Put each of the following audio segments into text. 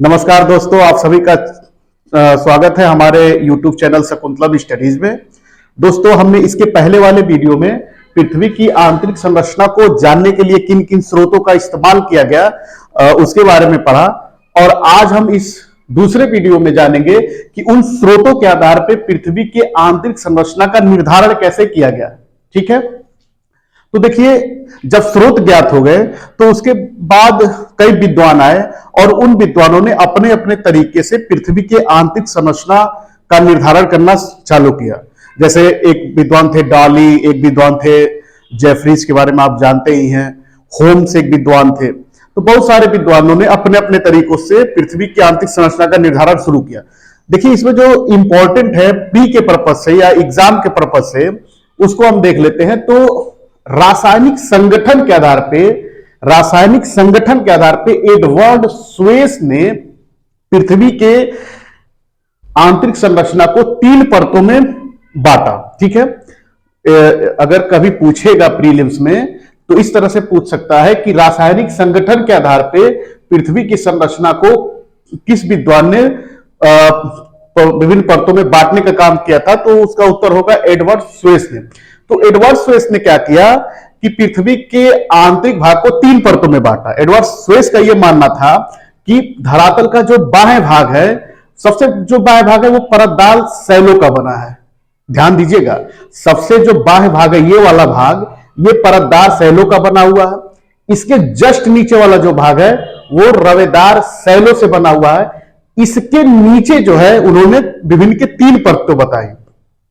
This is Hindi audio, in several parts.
नमस्कार दोस्तों, आप सभी का स्वागत है हमारे YouTube चैनल शकुंतलम स्टडीज में। दोस्तों, हमने इसके पहले वाले वीडियो में पृथ्वी की आंतरिक संरचना को जानने के लिए किन किन स्रोतों का इस्तेमाल किया गया उसके बारे में पढ़ा, और आज हम इस दूसरे वीडियो में जानेंगे कि उन स्रोतों के आधार पर पृथ्वी के आंतरिक संरचना का निर्धारण कैसे किया गया। ठीक है, तो देखिए, जब स्रोत ज्ञात हो गए तो उसके बाद कई विद्वान आए और उन विद्वानों ने अपने अपने तरीके से पृथ्वी के आंतरिक संरचना का निर्धारण करना चालू किया। जैसे एक विद्वान थे डॉली, एक विद्वान थे जेफरीज, के बारे में आप जानते ही हैं, होम्स एक विद्वान थे। तो बहुत सारे विद्वानों ने अपने अपने तरीकों से पृथ्वी की आंतरिक संरचना का निर्धारण शुरू किया। देखिए, इसमें जो इंपॉर्टेंट है पी के पर्पज से या एग्जाम के पर्पज से, उसको हम देख लेते हैं। तो रासायनिक संगठन के आधार पे एडवर्ड स्वेस ने पृथ्वी के आंतरिक संरचना को 3 परतों में बांटा। ठीक है, अगर कभी पूछेगा प्रीलिम्स में तो इस तरह से पूछ सकता है कि रासायनिक संगठन के आधार पे पृथ्वी की संरचना को किस विद्वान ने विभिन्न परतों में बांटने का काम किया था, तो उसका उत्तर होगा एडवर्ड स्वेस ने। तो एडवर्ड स्वेस ने क्या किया कि पृथ्वी के आंतरिक भाग को 3 परतों में बांटा। एडवर्ड स्वेस का यह मानना था कि धरातल का जो बाह्य भाग है, सबसे जो बाह्य भाग है वो परतदार शैलों का बना है। ध्यान दीजिएगा, सबसे जो बाह्य भाग है ये वाला भाग, ये परतदार शैलों का बना हुआ है। इसके जस्ट नीचे वाला जो भाग है वो रवेदार शैलों से बना हुआ है। इसके नीचे जो है उन्होंने विभिन्न के 3 परतें बताई।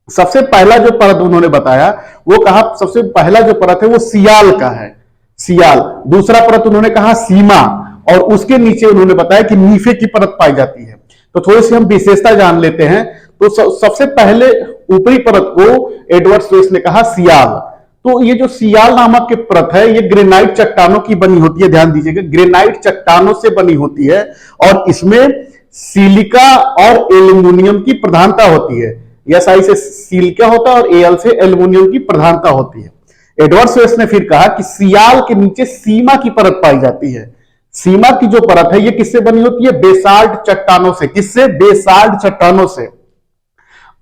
सबसे पहला जो परत उन्होंने बताया वो कहा, सबसे पहला जो परत है वो सियाल का है, सियाल। दूसरा परत उन्होंने कहा सीमा, और उसके नीचे उन्होंने बताया कि नीफे की परत पाई जाती है। तो थोड़ी सी हम विशेषता जान लेते हैं। तो सबसे पहले ऊपरी परत को एडवर्ड स्वेस ने कहा सियाल। तो ये जो सियाल नामक की परत है ये ग्रेनाइट चट्टानों की बनी होती है। ध्यान दीजिएगा, ग्रेनाइट चट्टानों से बनी होती है और इसमें सिलिका और एल्यूमिनियम की प्रधानता होती है। SI से सिलिका होता है और Al से एल्यूमिनियम की प्रधानता होती है। एडवर्ड स्वेस ने फिर कहा कि सियाल के नीचे सीमा की परत पाई जाती है। सीमा की जो परत है ये किससे बनी होती है? बेसाल्ट चट्टानों से। किससे? बेसाल्ट चट्टानों से।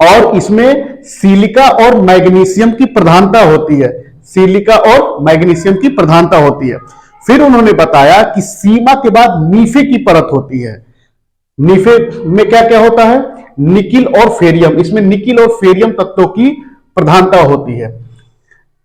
और इसमें सिलिका और मैग्नीशियम की प्रधानता होती है। सिलिका और मैग्नीशियम की प्रधानता होती है। फिर उन्होंने बताया कि सीमा के बाद नीफे की परत होती है। नीफे में क्या क्या होता है? निकिल और फेरियम। इसमें निकिल और फेरियम तत्वों की प्रधानता होती है।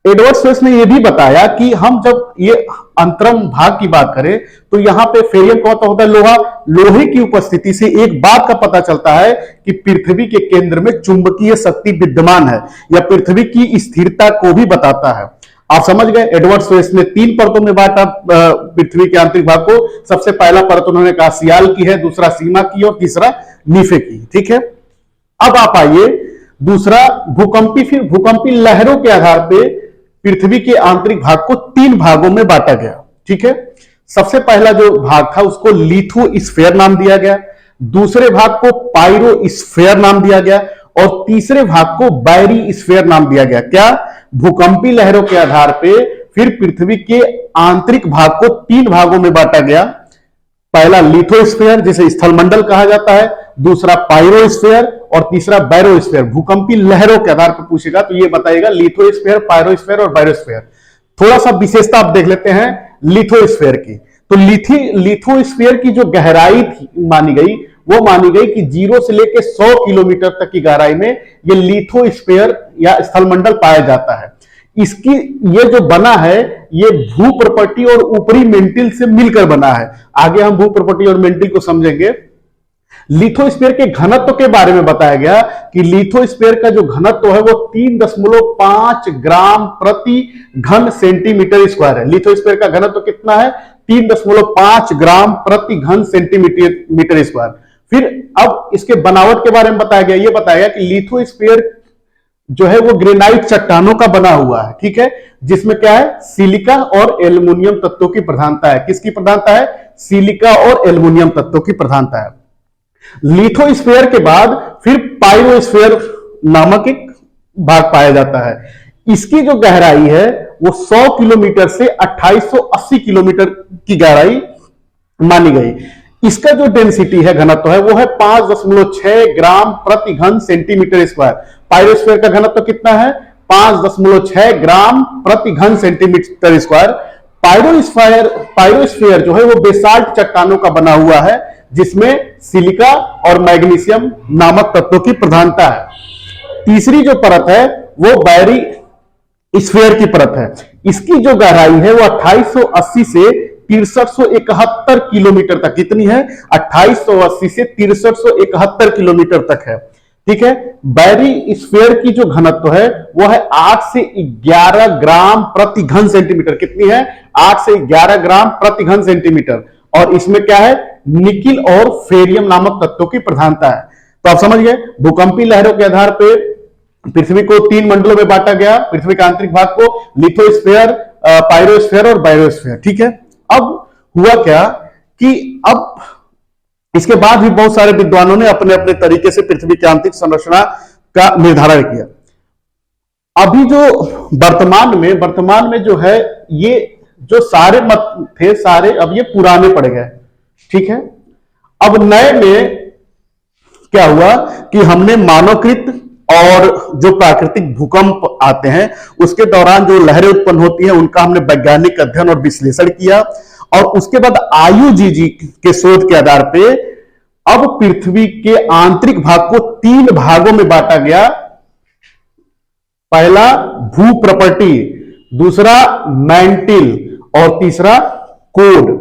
एडवर्ड स्वेस ने यह भी बताया कि हम जब ये अंतरम भाग की बात करें तो यहां पे फेरियम का होता है लोहा। लोहे की उपस्थिति से एक बात का पता चलता है कि पृथ्वी के केंद्र में चुंबकीय शक्ति विद्यमान है, या पृथ्वी की स्थिरता को भी बताता है। आप समझ गए, एडवर्ड स्वेस ने 3 परतों में बांटा पृथ्वी के आंतरिक भाग को। सबसे पहला परत उन्होंने कहा सियाल की है, दूसरा सीमा की और तीसरा नीफे की। ठीक है, अब आप आइए दूसरा भूकंपी। फिर भूकंपी लहरों के आधार पर पृथ्वी के आंतरिक भाग को 3 भागों में बांटा गया। ठीक है, सबसे पहला जो भाग था उसको लिथोस्फीयर नाम दिया गया, दूसरे भाग को पायरोस्फीयर नाम दिया गया और तीसरे भाग को बैरीस्फीयर नाम दिया गया। क्या? भूकंपी लहरों के आधार पर फिर पृथ्वी के आंतरिक भाग को 3 भागों में बांटा गया। पहला लिथोस्फीयर जिसे स्थलमंडल कहा जाता है, दूसरा पायरोस्फीयर और तीसरा बैरोस्फीयर। भूकंपी लहरों के आधार पर पूछेगा तो ये बताएगा लिथोस्फीयर, पायरोस्फीयर और बैरोस्फीयर। थोड़ा सा विशेषता आप देख लेते हैं लिथोस्फीयर की। तो लिथोस्फीयर की जो गहराई मानी गई वो मानी गई कि 0 से लेकर 100 किलोमीटर तक की गहराई में ये लिथोस्फीयर या स्थलमंडल पाया जाता है। इसकी ये जो बना है ये भूप्रपट्टी और ऊपरी मेंटिल से मिलकर बना है। आगे हम भूप्रपट्टी और मेंटिल को समझेंगे। लिथोस्फीयर के घनत्व के बारे में बताया गया कि लिथोस्फीयर का जो घनत्व है वो 3.5 ग्राम प्रति घन सेंटीमीटर स्क्वायर है। लिथोस्फीयर का घनत्व कितना है? 3.5 ग्राम प्रति घन सेंटीमीटर स्क्वायर। फिर अब इसके बनावट के बारे में बताया गया। ये बताया गया कि लिथोस्फीयर जो है वो ग्रेनाइट चट्टानों का बना हुआ है। ठीक है, जिसमें क्या है? सिलिका और एल्यूमिनियम तत्वों की प्रधानता है। किसकी प्रधानता है? सिलिका और एल्यूमिनियम तत्वों की प्रधानता है। लिथोस्फीयर के बाद फिर पायरोस्फीयर नामक एक भाग पाया जाता है। इसकी जो गहराई है वो 100 किलोमीटर से 2880 किलोमीटर की गहराई मानी गई। इसका जो डेंसिटी है, घनत्व है, वो है 5.6 ग्राम प्रति घन सेंटीमीटर स्क्वायर। पायरोस्फीयर का घनत्व कितना है? 5.6 ग्राम प्रति घन सेंटीमीटर स्क्वायर। पायरोस्फीयर जो है वो बेसाल्ट चट्टानों का बना हुआ है, जिसमें सिलिका और मैग्नीशियम नामक तत्वों की प्रधानता है। तीसरी जो परत है वो बैरी स्फीयर की परत है। इसकी जो गहराई है वो 2880 से 6371 किलोमीटर तक। कितनी है? 2880 से 6371 किलोमीटर तक है। ठीक है। बैरी स्फीयर की जो घनत्व है वो है 8 से 11 ग्राम प्रति घन सेंटीमीटर। कितनी है? 8 से 11 ग्राम प्रति घन सेंटीमीटर। और इसमें क्या है? निकिल और फेरियम नामक तत्वों की प्रधानता है। तो आप समझ गए, भूकंपीय लहरों के आधार पर पृथ्वी को 3 मंडलों में बांटा गया। पृथ्वी के आंतरिक भाग को लिथोस्फीयर, पायरोस्फीयर और बायोस्फीयर। ठीक है। अब हुआ क्या कि अब इसके बाद भी बहुत सारे विद्वानों ने अपने अपने तरीके से पृथ्वी की आंतरिक संरचना का निर्धारण किया। अभी जो वर्तमान में जो है, ये जो सारे मत थे सारे अब ये पुराने पड़ गए। ठीक है। अब नए में क्या हुआ कि हमने मानवकृत और जो प्राकृतिक भूकंप आते हैं उसके दौरान जो लहरें उत्पन्न होती हैं उनका हमने वैज्ञानिक अध्ययन और विश्लेषण किया। और उसके बाद आयुजीजी के शोध के आधार पे अब पृथ्वी के आंतरिक भाग को 3 भागों में बांटा गया। पहला भूप्रपर्टी, दूसरा मैंटिल और तीसरा कोड।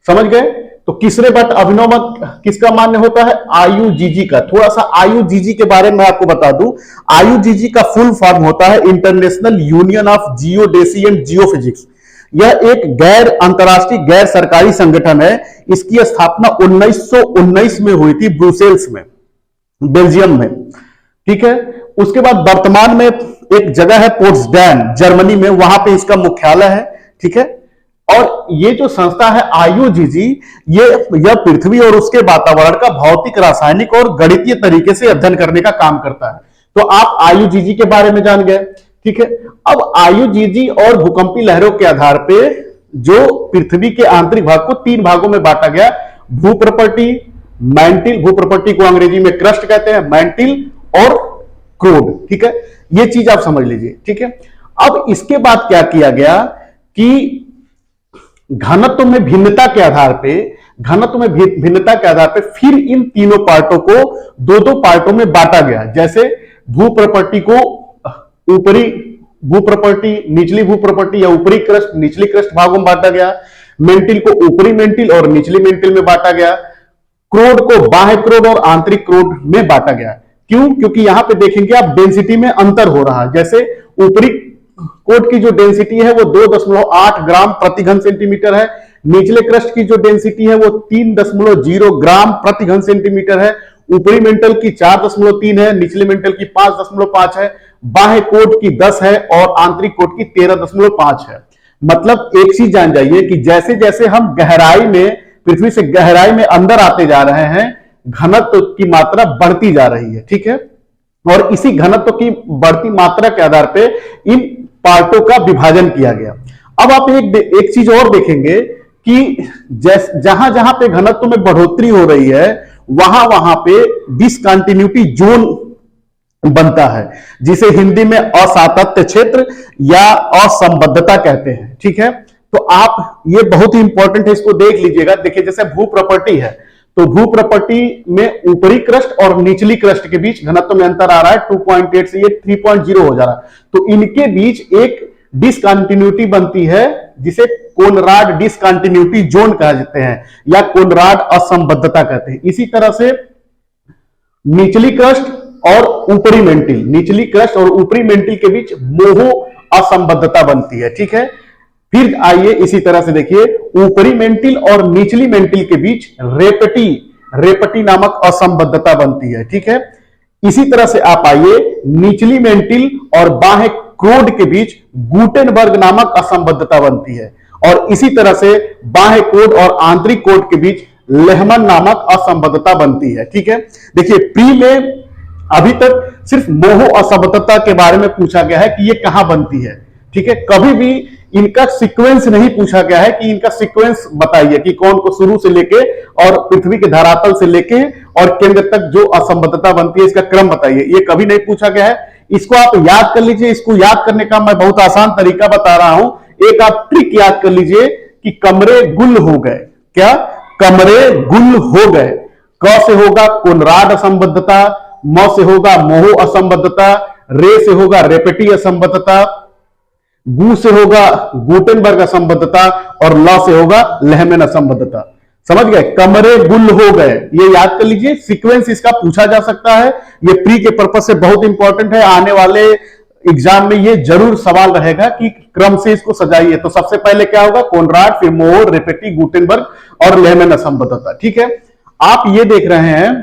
समझ गए? तो किसरे बट अभिनव मत किसका मान्य होता है? आयुजीजी का। थोड़ा सा आयुजीजी के बारे में आपको बता दूं। आयुजीजी का फुल फॉर्म होता है international union of geodesy and geophysics. यह एक गैर अंतरराष्ट्रीय गैर सरकारी संगठन है। इसकी स्थापना 1919 में हुई थी ब्रुसेल्स में, बेल्जियम में। ठीक है। उसके बाद वर्तमान में एक जगह है पोट्सडैम जर्मनी में, वहां पे इसका मुख्यालय है। ठीक है। और ये जो संस्था है आयुजीजी, यह पृथ्वी और उसके वातावरण का भौतिक, रासायनिक और गणितीय तरीके से अध्ययन करने का काम करता है। तो आप आयुजीजी के बारे में जान गए। ठीक है। अब आयुजीजी और भूकंपीय लहरों के आधार पे जो पृथ्वी के आंतरिक भाग को 3 भागों में बांटा गया, भूप्रपर्टी, मैंटिल, भूप्रपर्टी को अंग्रेजी में क्रस्ट कहते हैं, मैंटिल और क्रोड। ठीक है। ये चीज आप समझ लीजिए। ठीक है। अब इसके बाद क्या किया गया कि घनत्व में भिन्नता के आधार पे फिर इन तीनों पार्टों को 2-2 पार्टों में बांटा गया। जैसे भूप्रपर्टी को ऊपरी भूप्रपर्टी, निचली भूप्रपर्टी या ऊपरी क्रस्ट, निचली क्रस्ट भागों में बांटा गया। मेंटिल को ऊपरी मेंटिल और निचली मेंटिल में बांटा गया। क्रोड को बाह्य क्रोड और आंतरिक क्रोड में बांटा गया। क्यों? क्योंकि यहां पे देखेंगे आप डेंसिटी में अंतर हो रहा है। जैसे ऊपरी कोड की जो डेंसिटी है वो 2.8 ग्राम प्रति घन सेंटीमीटर है। निचले क्रस्ट की जो डेंसिटी है वो 3.0 ग्राम प्रति घन सेंटीमीटर है। ऊपरी मेंटल की 4.3 है, निचले मेंटल की 5.5 है, बाह्य कोड की 10 है और आंतरिक कोड की 13.5 है। मतलब एक चीज जान जाइए कि जैसे जैसे हम गहराई में, पृथ्वी से गहराई में अंदर आते जा रहे हैं, घनत्व की मात्रा बढ़ती जा रही है। ठीक है। और इसी घनत्व की बढ़ती मात्रा के आधार पे इन पार्टों का विभाजन किया गया। अब आप एक चीज और देखेंगे कि जहां जहां पे घनत्व में बढ़ोतरी हो रही है वहां पे डिसकंटिन्यूटी जोन बनता है, जिसे हिंदी में असातत्य क्षेत्र या असंबद्धता कहते हैं। ठीक है। तो आप ये बहुत ही इंपॉर्टेंट है, इसको देख लीजिएगा। देखिए जैसे भू प्रॉपर्टी है तो भू प्रॉपर्टी में ऊपरी क्रस्ट और निचली क्रस्ट के बीच घनत्व में अंतर आ रहा है 2.8 से ये 3.0 हो जा रहा है। तो इनके बीच एक डिसकंटिन्यूटी बनती है जिसे कोनराड डिसकंटिन्यूटी जोन कहते हैं या कोनराड असंबद्धता कहते हैं। इसी तरह से निचली क्रस्ट और ऊपरी मेंटिल, निचली क्रस्ट और ऊपरी मेंटिल के बीच मोहो असंबद्धता बनती है। ठीक है। फिर आइए इसी तरह से देखिए, ऊपरी मेंटिल और निचली मेंटिल के बीच रेपटी नामक असंबद्धता बनती है। ठीक है। इसी तरह से आप आइए, निचली मेंटिल और बाह्य क्रोड के बीच गुटेनबर्ग नामक असंबद्धता बनती है। और इसी तरह से बाह्य कोड और आंतरिक कोड के बीच लेहमन नामक असंबद्धता बनती है। ठीक है। देखिए प्री में अभी तक सिर्फ मोहो असंबद्धता के बारे में पूछा गया है कि ये कहां बनती है। ठीक है। कभी भी इनका सीक्वेंस नहीं पूछा गया है कि इनका सीक्वेंस बताइए कि कौन को शुरू से लेके और पृथ्वी के धरातल से लेके और केंद्र तक जो असंबद्धता बनती है इसका क्रम बताइए, ये कभी नहीं पूछा गया है। इसको आप याद कर लीजिए। इसको याद करने का मैं बहुत आसान तरीका बता रहा हूं। एक आप ट्रिक याद कर लीजिए कि कमरे गुल हो गए। क्या? कमरे गुल हो गए। क से होगा कोनराड असंबद्धता, म से होगा मोहो असंबद्धता, रे से होगा रेपेटी असंबद्धता, गु से होगा गुटेनबर्ग असंबद्धता और ल से होगा लेहमैन असंबद्धता। समझ गए? कमरे गुल हो गए, ये याद कर लीजिए। सीक्वेंस इसका पूछा जा सकता है, ये प्री के पर्पज से बहुत इंपॉर्टेंट है। आने वाले एग्जाम में ये जरूर सवाल रहेगा कि क्रम से इसको सजाइए। तो सबसे पहले क्या होगा? कोनराड, फिर मोर, रेपेटी, गुटेनबर्ग और लेहमैन असंबद्धता। ठीक है, आप ये देख रहे हैं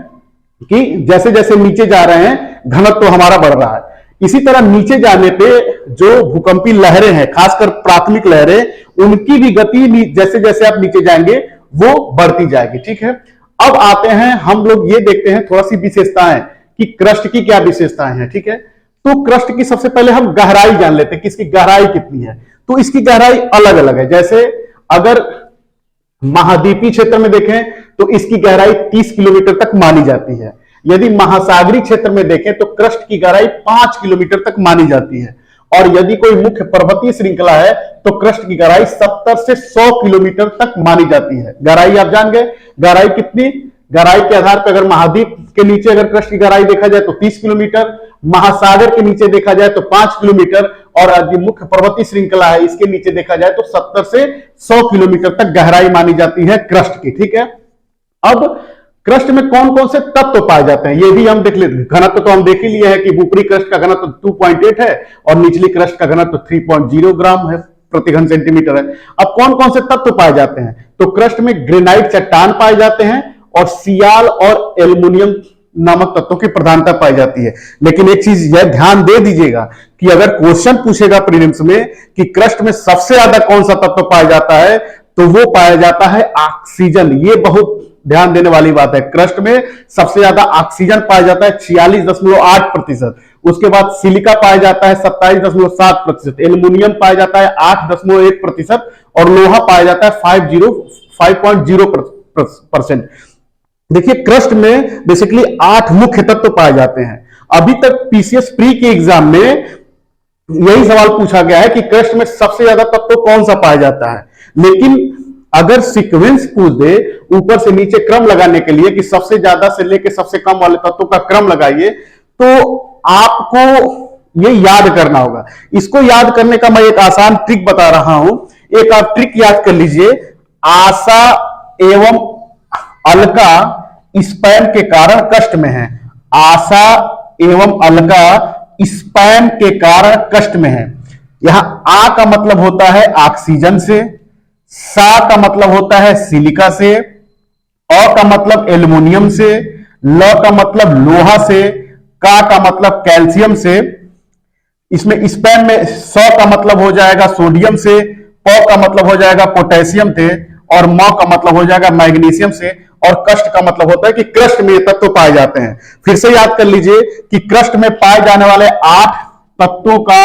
कि जैसे जैसे नीचे जा रहे हैं घनत्व तो हमारा बढ़ रहा है। इसी तरह नीचे जाने पे जो भूकंपी लहरें हैं, खासकर प्राथमिक लहरें, उनकी भी गति जैसे जैसे आप नीचे जाएंगे वो बढ़ती जाएगी। ठीक है, अब आते हैं हम लोग ये देखते हैं थोड़ा सी विशेषताएं कि क्रस्ट की क्या विशेषताएं हैं। ठीक है, तो क्रस्ट की सबसे पहले हम गहराई जान लेते हैं कि इसकी गहराई कितनी है। तो इसकी गहराई अलग अलग है। जैसे अगर महाद्वीपीय क्षेत्र में देखें तो इसकी गहराई 30 किलोमीटर तक मानी जाती है। यदि महासागरीय क्षेत्र में देखें तो क्रस्ट की गहराई 5 किलोमीटर तक मानी जाती है। और यदि कोई मुख्य पर्वतीय श्रृंखला है तो क्रस्ट की गहराई 70 से 100 किलोमीटर तक मानी जाती है। गहराई आप जान गए। गहराई कितनी? गहराई के आधार पर अगर महाद्वीप के नीचे अगर क्रस्ट की गहराई देखा जाए तो 30 किलोमीटर, महासागर के नीचे देखा जाए तो 5 किलोमीटर, और यदि मुख्य पर्वतीय श्रृंखला है इसके नीचे देखा जाए तो 70 से 100 किलोमीटर तक गहराई मानी जाती है क्रस्ट की। ठीक है, अब क्रस्ट में कौन कौन से तत्व पाए जाते हैं ये भी हम देख लेते हैं। घनत्व तो हम देख ही लिए हैं कि ऊपरी क्रस्ट का घनत्व 2.8 है और निचली क्रस्ट का घनत्व 3.0 ग्राम है प्रति घन सेंटीमीटर है। अब कौन कौन से तत्व पाए जाते हैं? तो क्रस्ट में ग्रेनाइट चट्टान पाए जाते हैं और सियाल और एल्युमिनियम नामक तत्वों की प्रधानता पाई जाती है। लेकिन एक चीज यह ध्यान दे दीजिएगा कि अगर क्वेश्चन पूछेगा प्रीलिम्स में कि क्रस्ट में सबसे ज्यादा कौन सा तत्व पाया जाता है तो वो पाया जाता है ऑक्सीजन। ये बहुत ध्यान देने वाली बात है। क्रस्ट में सबसे ज्यादा ऑक्सीजन पाया जाता है 46.8%। उसके बाद सिलिका पाया जाता है 27.7%, एल्युमिनियम पाया जाता है 8.1% और लोहा पाया जाता है 5.0%। देखिए, क्रस्ट में बेसिकली 8 मुख्य तत्व पाए जाते हैं। अभी तक पीसीएस प्री के एग्जाम में यही सवाल पूछा गया है कि क्रस्ट में सबसे ज्यादा तत्व कौन सा पाया जाता है। लेकिन अगर सीक्वेंस पूछ दे ऊपर से नीचे क्रम लगाने के लिए कि सबसे ज्यादा से लेकर सबसे कम वाले तत्वों का क्रम लगाइए, तो आपको ये याद करना होगा। इसको याद करने का मैं एक आसान ट्रिक बता रहा हूं। एक आप ट्रिक याद कर लीजिए। आशा एवं अलका स्पैम के कारण कष्ट में है। आशा एवं अलका स्पैम के कारण कष्ट में है। यहां आ का मतलब होता है ऑक्सीजन से, सा का मतलब होता है सिलिका से, अ का मतलब एल्युमिनियम से, ल का मतलब लोहा से, का मतलब कैल्शियम से। इसमें स्पैम में स का मतलब हो जाएगा सोडियम से, प का मतलब हो जाएगा पोटेशियम से और म का मतलब हो जाएगा मैग्नीशियम से, और कष्ट का मतलब होता है कि क्रस्ट में ये तत्व पाए जाते हैं। फिर से याद कर लीजिए कि क्रस्ट में पाए जाने वाले 8 तत्वों का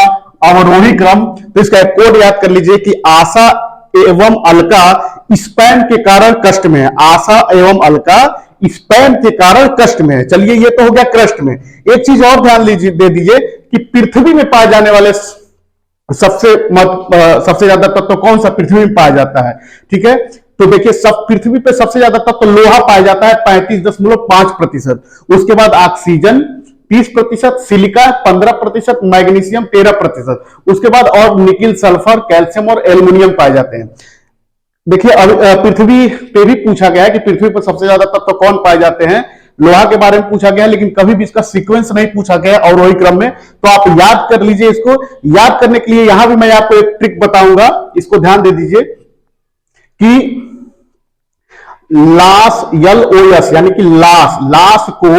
अवरोही क्रम। तो इसका एक कोड याद कर लीजिए कि आशा एवं अलका स्पैम के कारण कष्ट में है। आशा एवं अलका स्पैम के कारण कष्ट में है। चलिए, ये तो हो गया क्रस्ट में। एक चीज और ध्यान दे दीजिए कि पृथ्वी में पाए जाने वाले सबसे ज्यादा तत्व कौन सा पृथ्वी में पाया जाता है। ठीक है, तो देखिए, सब पृथ्वी पे सबसे ज्यादा तत्व लोहा पाया जाता है 35.5%। उसके बाद ऑक्सीजन 30%, सिलिका 15%, मैग्नीशियम 13%। उसके बाद और निकिल, सल्फर, कैल्शियम और एल्युमिनियम पाए जाते हैं। देखिए, पृथ्वी पे भी पूछा गया है कि पृथ्वी पर सबसे ज्यादा तत्व कौन पाए जाते हैं। लोहा के बारे में पूछा गया है, लेकिन कभी भी इसका सीक्वेंस नहीं पूछा गया और वही क्रम में। तो आप याद कर लीजिए। इसको याद करने के लिए यहां भी मैं आपको एक ट्रिक बताऊंगा, इसको ध्यान दे दीजिए कि लास LOS यानी कि लास को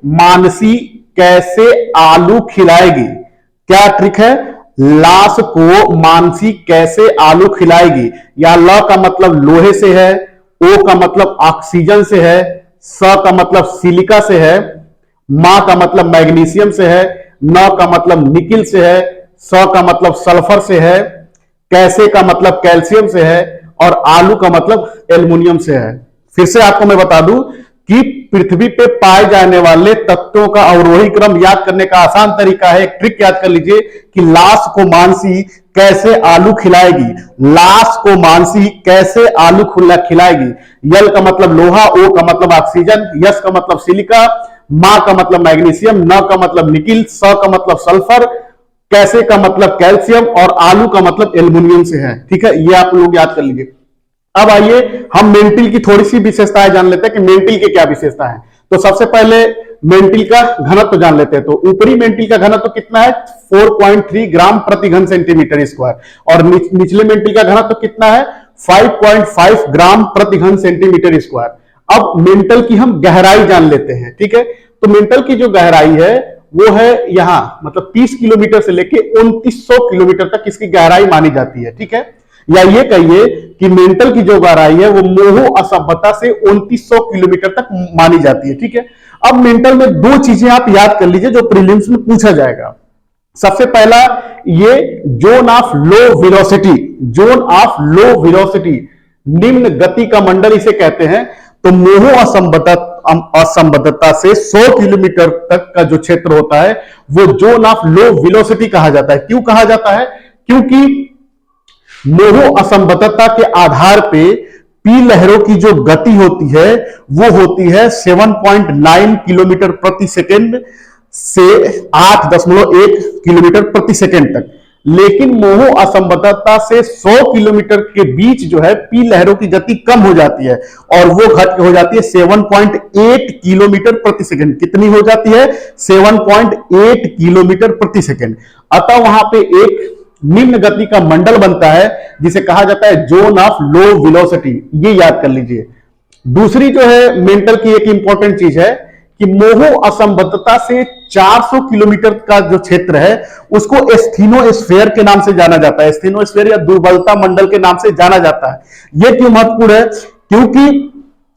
मानसी कैसे आलू खिलाएगी। क्या ट्रिक है? लाश को मानसी कैसे आलू खिलाएगी। या ल का मतलब लोहे से है, ओ का मतलब ऑक्सीजन से है, स का मतलब सिलिका से है, मा का मतलब मैग्नीशियम से है, न का मतलब निकिल से है, स का मतलब सल्फर से है, कैसे का मतलब कैल्शियम से है और आलू का मतलब एल्युमिनियम से है। फिर से आपको मैं बता दूं कि पृथ्वी पे पाए जाने वाले तत्वों का अवरोही क्रम याद करने का आसान तरीका है, एक ट्रिक याद कर लीजिए कि लाश को मानसी कैसे आलू खिलाएगी। लाश को मानसी कैसे आलू खिलाएगी। यल का मतलब लोहा, ओ का मतलब ऑक्सीजन, यस का मतलब सिलिका, मा का मतलब मैग्नीशियम, न का मतलब निकिल, स का मतलब सल्फर, कैसे का मतलब कैल्शियम और आलू का मतलब एल्युमिनियम से है। ठीक है, ये आप लोग याद कर लीजिए। अब आइए हम मेंटिल की थोड़ी सी विशेषताएं जान लेते हैं कि मेंटिल की क्या विशेषता है। तो सबसे पहले मेंटिल का घनत्व जान लेते हैं। तो ऊपरी मेंटिल का घनत्व कितना है? 4.3 ग्राम प्रति घन सेंटीमीटर स्क्वायर। और निचले मेंटिल का घनत्व कितना है? 5.5 ग्राम प्रति घन सेंटीमीटर स्क्वायर। अब मेंटल की हम गहराई जान लेते हैं। ठीक है, तो मेंटल की जो गहराई है वो है यहां, मतलब 30 किलोमीटर से लेके 2900 किलोमीटर तक इसकी गहराई मानी जाती है। ठीक है, या ये कहिए कि मेंटल की जो गहराई है वो मोहो असभ्यता से 2900 किलोमीटर तक मानी जाती है। ठीक है, अब मेंटल में दो चीजें आप याद कर लीजिए जो प्रीलिम्स में पूछा जाएगा। सबसे पहला, ये zone of low velocity, zone of low velocity, निम्न गति का मंडल इसे कहते हैं। तो मोहो असंबद्धता से 100 किलोमीटर तक का जो क्षेत्र होता है वो जोन ऑफ लो वेलोसिटी कहा जाता है। क्यों कहा जाता है? क्योंकि मोहो असंबद्धता के आधार पे पी लहरों की जो गति होती है वो होती है 7.9 किलोमीटर प्रति सेकंड से 8.1 किलोमीटर प्रति सेकंड तक। लेकिन मोहो असंबद्धता से 100 किलोमीटर के बीच जो है पी लहरों की गति कम हो जाती है और वो घट हो जाती है 7.8 किलोमीटर प्रति सेकंड। कितनी हो जाती है? 7.8 किलोमीटर प्रति सेकंड। अतः वहां पे एक निम्न गति का मंडल बनता है जिसे कहा जाता है जोन ऑफ लो वेलोसिटी। ये याद कर लीजिए। दूसरी जो है मेंटल की एक इंपॉर्टेंट चीज है कि मोहो असंबद्धता से 400 किलोमीटर का जो क्षेत्र है उसको एस्थीनोस्फीयर के नाम से जाना जाता है। एस्थीनोस्फीयर या दुर्बलता मंडल के नाम से जाना जाता है। यह क्यों महत्वपूर्ण है? क्योंकि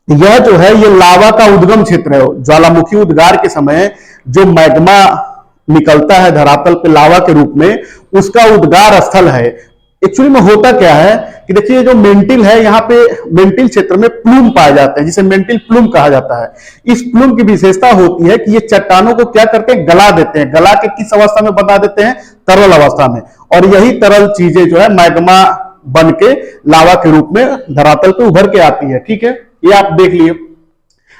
यह जो है ये लावा का उद्गम क्षेत्र है। ज्वालामुखी उद्गार के समय जो मैग्मा निकलता है धरातल पे लावा के रूप में, उसका उद्गार स्थल है। एक्चुअली में होता क्या है कि देखिए जो मेंटिल है, यहाँ पे मेंटिल क्षेत्र में प्लूम पाए जाते हैं जिसे मेंटिल प्लूम कहा जाता है। इस प्लूम की विशेषता होती है कि ये चट्टानों को क्या करते हैं? गला देते हैं। गला के किस अवस्था में बना देते हैं? तरल अवस्था में। और यही तरल चीजें जो है मैग्मा बन के लावा के रूप में धरातल पे उभर के आती है। ठीक है, ये आप देख लिए।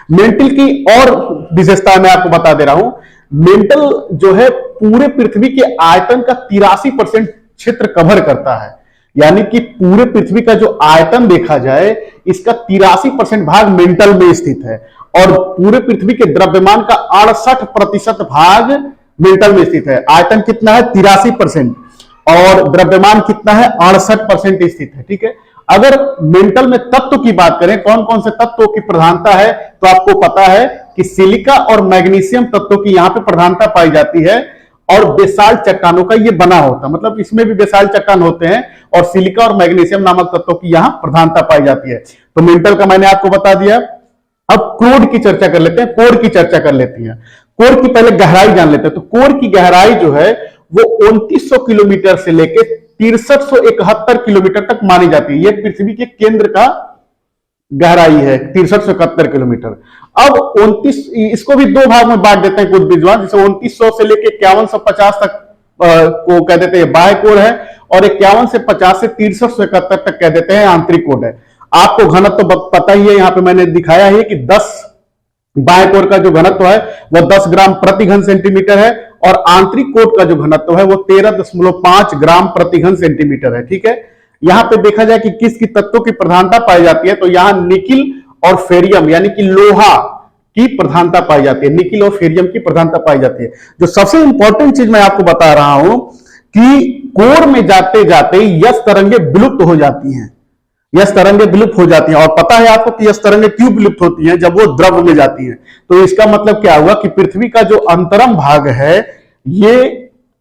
मेंटिल की और विशेषता मैं आपको बता दे रहा हूं। मेंटल जो है पूरे पृथ्वी के आयतन का 83% क्षेत्र कवर करता है। यानी कि पूरे पृथ्वी का जो आयतन देखा जाए इसका 83% भाग मेंटल में स्थित है और पूरे पृथ्वी के द्रव्यमान का 68% भाग मेंटल में स्थित है। आयतन कितना है? 83% और द्रव्यमान कितना है? 68% स्थित है। ठीक है, अगर मेंटल में तत्व की बात करें, कौन कौन से तत्वों की प्रधानता है, तो आपको पता है कि सिलिका और मैग्नीशियम तत्वों की यहां पे प्रधानता पाई जाती है और बेसाल्ट चट्टानों का ये बना होता है। मतलब इसमें भी बेसाल्ट चट्टान होते हैं और सिलिका और मैग्नीशियम नामक तत्वों की यहां प्रधानता पाई जाती है। तो मेंटल का मैंने आपको बता दिया। अब कोर की चर्चा कर लेते हैं। कोर की चर्चा कर लेती हैं। कोर की पहले गहराई जान लेते हैं। तो कोर की गहराई जो है वो 2900 किलोमीटर से लेकर 6371 किलोमीटर तक मानी जाती है। यह पृथ्वी के केंद्र का गहराई है 6371 किलोमीटर। अब 29, इसको भी दो भाग में बांट देते हैं कुछ विद्वान, जैसे 2900 से लेकर 5150 तक को कह देते हैं बाह्य कोर है और 51 से 50 से 6371 तक कह देते हैं आंतरिक कोर है। आपको घनत्व तो पता ही है, यहां पे मैंने दिखाया है कि 10 बाह्य कोर का जो घनत्व है वह 10 ग्राम प्रति घन सेंटीमीटर है और आंतरिक कोर का जो घनत्व है वो 13.5 ग्राम प्रति घन सेंटीमीटर है। ठीक है, यहां पे देखा जाए कि किसकी तत्वों की प्रधानता पाई जाती है, तो यहां निकिल और फेरियम यानी कि लोहा की प्रधानता पाई जाती है। निकिल और फेरियम की प्रधानता पाई जाती है। जो सबसे इंपॉर्टेंट चीज मैं आपको बता रहा हूं कि कोर में जाते जाते यस तरंगे विलुप्त हो जाती हैं। यस तरंगे विलुप्त हो जाती हैं और पता है आपको कि यस तरंगे क्यों विलुप्त होती हैं? जब वो द्रव में जाती हैं। तो इसका मतलब क्या हुआ कि पृथ्वी का जो अंतरम भाग है ये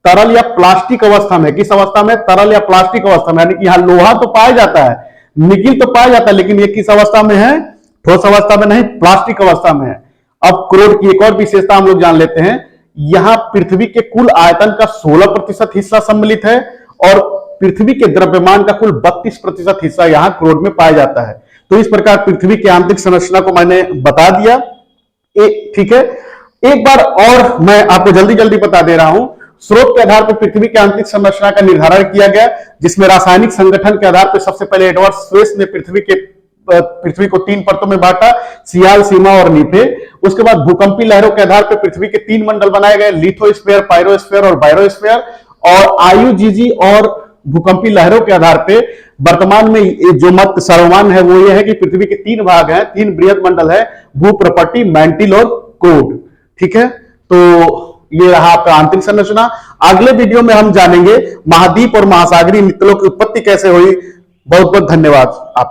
तरल या प्लास्टिक अवस्था में, किस अवस्था में? तरल या प्लास्टिक अवस्था में। यानी कि यहां लोहा तो पाया जाता है, निकिल तो पाया जाता है, लेकिन ये किस अवस्था में है? ठोस अवस्था में नहीं, प्लास्टिक अवस्था में है। अब कोर की एक और विशेषता हम लोग जान लेते हैं। यहां पृथ्वी के कुल आयतन का 16% हिस्सा सम्मिलित है और पृथ्वी के द्रव्यमान का कुल 32% हिस्सा यहां क्रोड में पाया जाता है। तो इस प्रकार पृथ्वी की आंतरिक संरचना को मैंने बता दिया। ठीक है, एक बार और मैं आपको जल्दी जल्दी बता दे रहा हूं। स्रोत के आधार पर पृथ्वी की आंतरिक संरचना का निर्धारण किया गया, जिसमें रासायनिक संगठन के आधार पर सबसे पहले एडवर्ड स्वेस ने पृथ्वी को 3 परतों में बांटा, सियाल, सीमा और नीफे। उसके बाद भूकंपी लहरों के आधार पर पृथ्वी के 3 मंडल बनाए गए, लिथोस्फीयर, पायरोस्फीयर और बायोस्फीयर। और आयुजीजी और भूकंपी लहरों के आधार पर वर्तमान में जो मत सर्वमान्य है वो ये है कि पृथ्वी के 3 भाग हैं, 3 बृहद मंडल है, भूप्रपट्टी, मैंटिल और कोड। ठीक है, तो ये रहा आपका आंतरिक संरचना। अगले वीडियो में हम जानेंगे महाद्वीप और महासागरीय निकलों की उत्पत्ति कैसे हुई। बहुत बहुत धन्यवाद आप